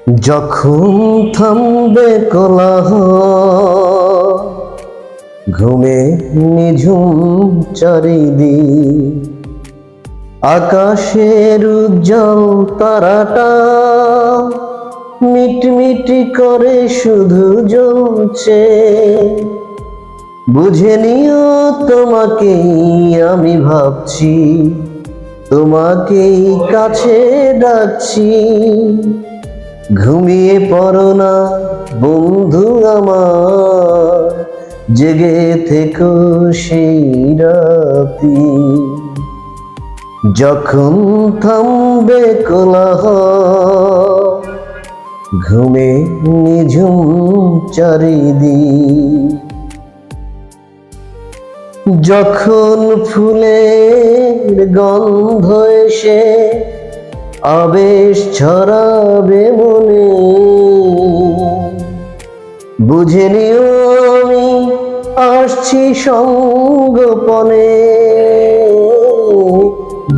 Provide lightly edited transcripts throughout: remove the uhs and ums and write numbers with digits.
যখন থামবে কোলাহল, ঘুমে নিঝুম চারিদিক, আকাশের উজ্জ্বল তারাটা মিটমিটি করে শুধু জ্বলছে। বুঝে নিও তোমাকেই আমি ভাবছি, তোমাকেই কাছে ডাকছি। ঘুমিয়ে পড়ো না বন্ধু আমার, জেগে থেকো সেই রাতি। যখন থামবে কোলাহল, ঘুমে নিঝুম চারিদিক, যখন ফুলের গন্ধ এসে আবেশ ছড়াবে মনে, বুঝে নিও আমি আসছি সঙ্গোপনে।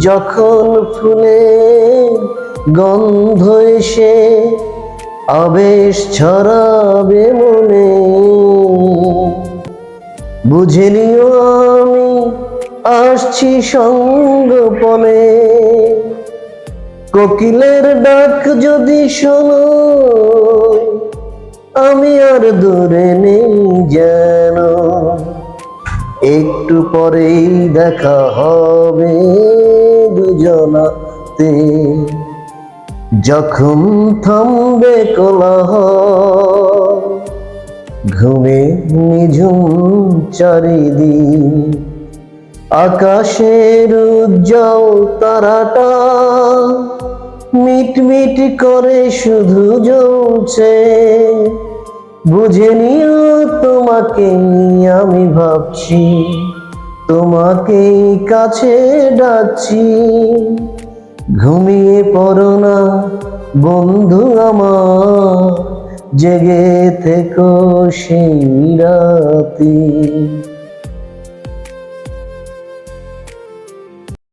যখন ফুলের গন্ধ এসে আবেশ ছড়াবে মনে, বুঝে নিও আমি আসছি সঙ্গোপনে। কোকিলের ডাক যদি শোনো, আমি আর দূরে নেই যেন, একটু পরেই দেখা হবে দুজনাতে। যখন থামবে কোলাহল, ঘুমে নিঝুম চারিদিক, আকাশের উজ্জ্বল তারাটা মিটমিট করে শুধু জ্বলছে। বুঝে নিও তোমাকেই আমি ভাবছি, তোমাকেই কাছে ডাকছি। ঘুমিয়ে পড়ো না বন্ধু আমার, জেগে থেকো সেই রাতি।